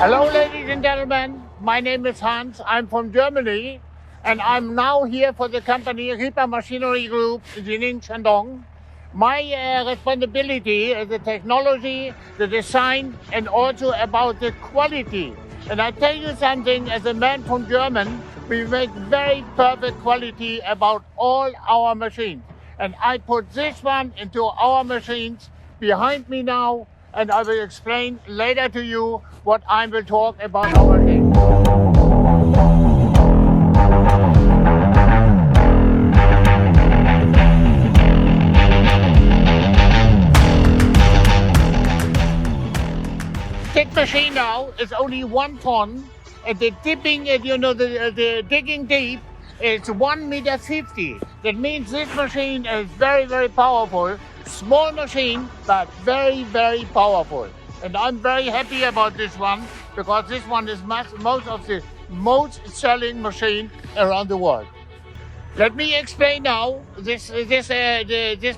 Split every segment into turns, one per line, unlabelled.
Hello, ladies and gentlemen. My name is Hans. I'm from Germany, and I'm now here for the company RIPPA Machinery Group in Shandong. My responsibility is the technology, the design, and also about the quality. And I tell you something, as a man from Germany, we make very perfect quality about all our machines. And I put this one into our machines behind me now, and I will explain later to you what I will talk about our machine. This machine now is only 1 ton, and the dipping, the digging deep is 1.50 meters. That means this machine is very, very powerful. Small machine, but very, very powerful. And I'm very happy about this one, because this one is most of the most selling machine around the world. Let me explain now this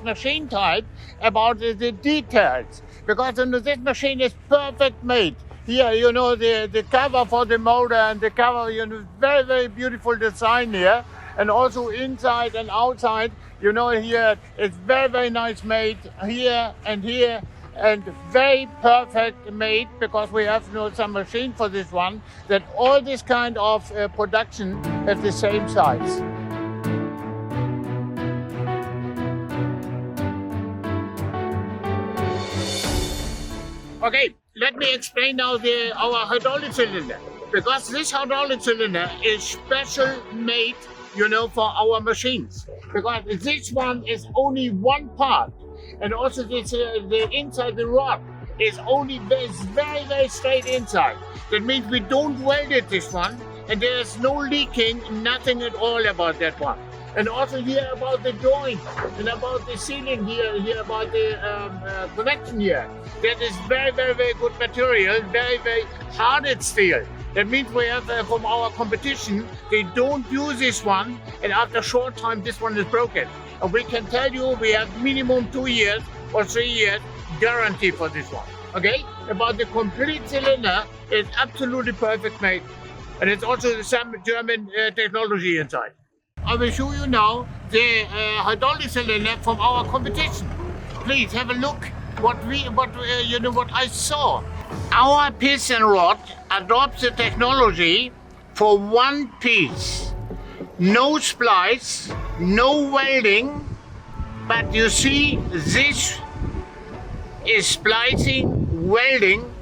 machine type about the details, because this machine is perfect made. Here, the cover for the motor and the cover, very, very beautiful design here. And also inside and outside, here it's very, very nice made here, and very perfect made, because we have some machine for this one, that all this kind of production have the same size. Okay, let me explain now our hydraulic cylinder, because this hydraulic cylinder is special made, for our machines, because this one is only one part, and also this the inside the rod is very, very straight inside. That means we don't weld it, this one, and there is no leaking, nothing at all about that one. And also here about the joint and about the sealing here about the connection here. That is very, very, very good material, very, very hardened steel. That means we have from our competition, they don't use this one, and after a short time this one is broken. And we can tell you we have minimum 2 years or 3 years guarantee for this one. Okay? About the complete cylinder, it's absolutely perfect made. And it's also some German technology inside. I will show you now the hydraulic cylinder from our competition. Please have a look what I saw. Our piston rod adopts the technology for one piece. No splice, no welding, but you see this is splicing, welding,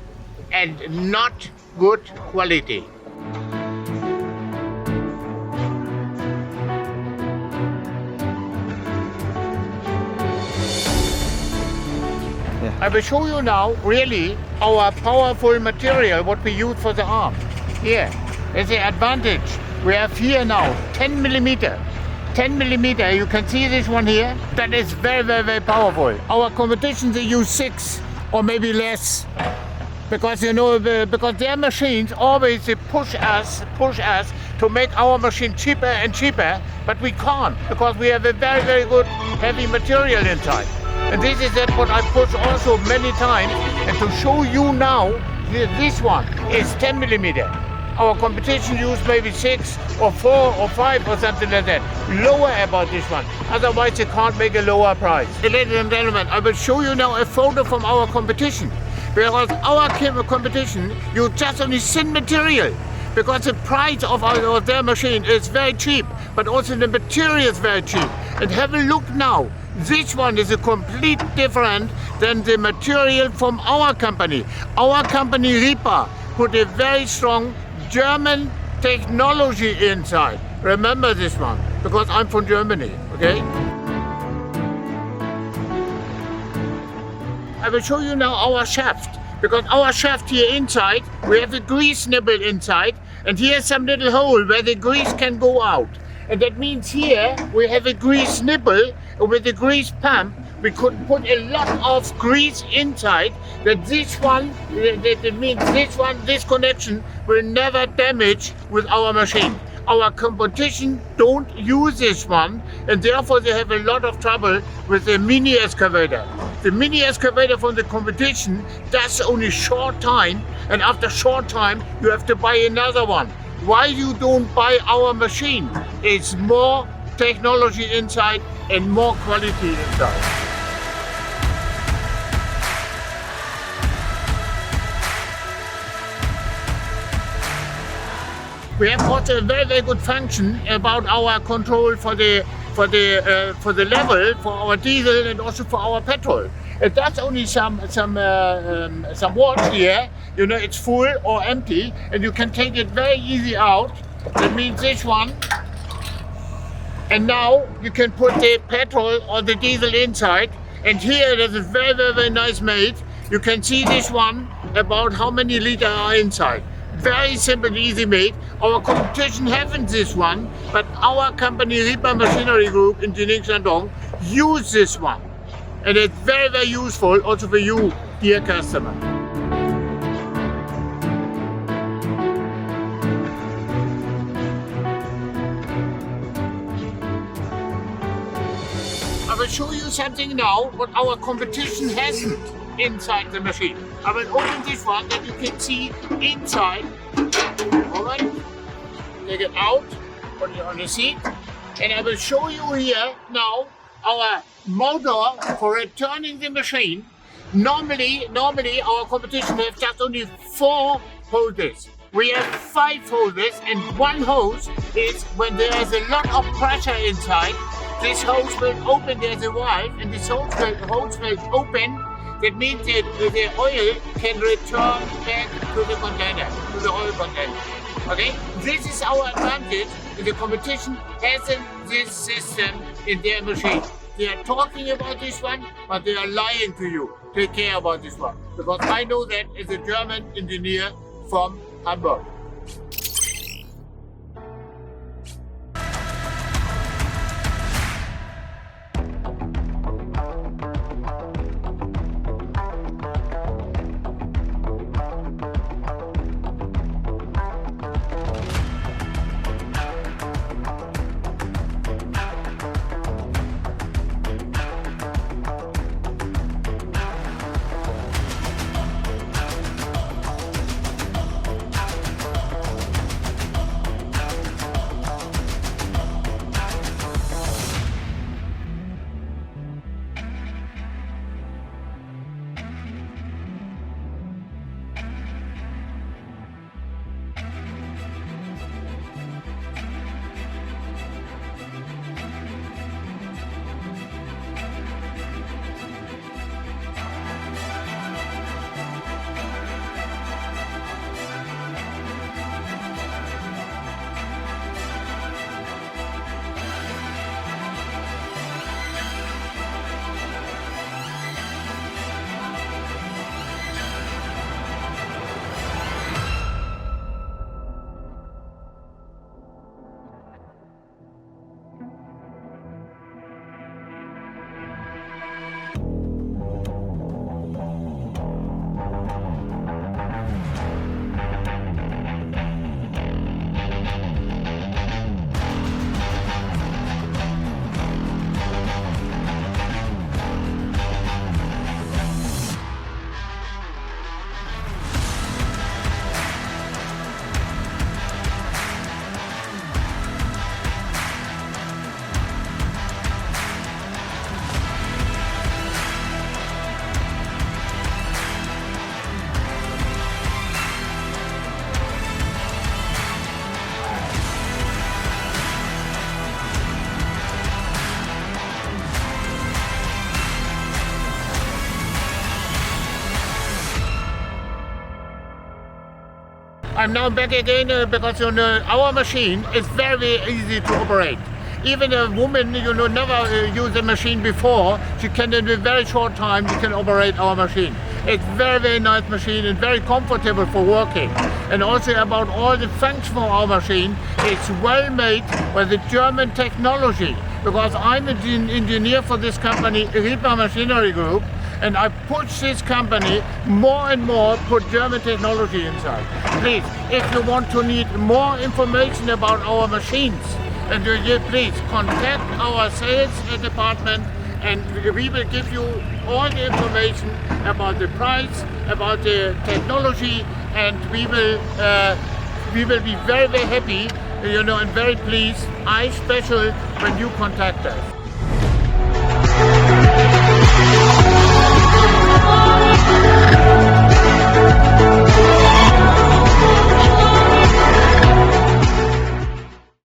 and not good quality. I will show you now really our powerful material, what we use for the arm. Here is the advantage. We have here now 10 millimeter. 10 millimeter, you can see this one here. That is very, very, very powerful. Our competition, they use 6 or maybe less. Because because their machines always they push us to make our machine cheaper and cheaper, but we can't, because we have a very, very good heavy material inside. And this is what I push also many times, and to show you now, this one is 10 millimeter. Our competition use maybe 6 or 4 or 5 or something like that. Lower about this one, otherwise you can't make a lower price. Ladies and gentlemen, I will show you now a photo from our competition. Because our competition use just only thin material. Because the price of their machine is very cheap, but also the material is very cheap. And have a look now. This one is a complete different than the material from our company. Our company RIPPA put a very strong German technology inside. Remember this one, because I'm from Germany, okay? I will show you now our shaft, because our shaft here inside, we have a grease nipple inside, and here's some little hole where the grease can go out. And that means here we have a grease nipple, and with the grease pump, we could put a lot of grease inside, that this one, that means this connection will never damage with our machine. Our competition don't use this one, and therefore they have a lot of trouble with the mini excavator. The mini excavator from the competition does only short time, and after short time you have to buy another one. Why you don't buy our machine? It's more technology inside and more quality inside. We have also a very, very good function about our control for the level for our diesel and also for our petrol. It does only some watts here. You know, it's full or empty, and you can take it very easy out. That means this one. And now you can put the petrol or the diesel inside. And here there's a very, very, very nice made. You can see this one about how many liters are inside. Very simple, easy made. Our competition haven't this one, but our company RIPPA Machinery Group in Shandong use this one. And it's very, very useful also for you, dear customer. I will show you something now what our competition hasn't inside the machine. I will open this one that you can see inside. Alright, take it out, put it on the seat, and I will show you here now our motor for returning the machine. Normally our competition has just only 4 hoses. We have 5 hoses, and one hose is when there is a lot of pressure inside. This hose will open, there's a valve, and this hose will open. That means that the oil can return back to the container, to the oil container. Okay? This is our advantage. The competition hasn't this system in their machine. They are talking about this one, but they are lying to you. Take care about this one. Because I know that as a German engineer from Hamburg. I'm now back again because our machine is very easy to operate. Even a woman, never used a machine before, she can in a very short time, you can operate our machine. It's very, very nice machine and very comfortable for working. And also about all the functions for our machine, it's well made by the German technology. Because I'm an engineer for this company, RIPPA Machinery Group, and I push this company more and more, put German technology inside. Please, if you want to need more information about our machines, and please contact our sales department and we will give you all the information about the price, about the technology, and we will be very, very happy, and very pleased, special when you contact us.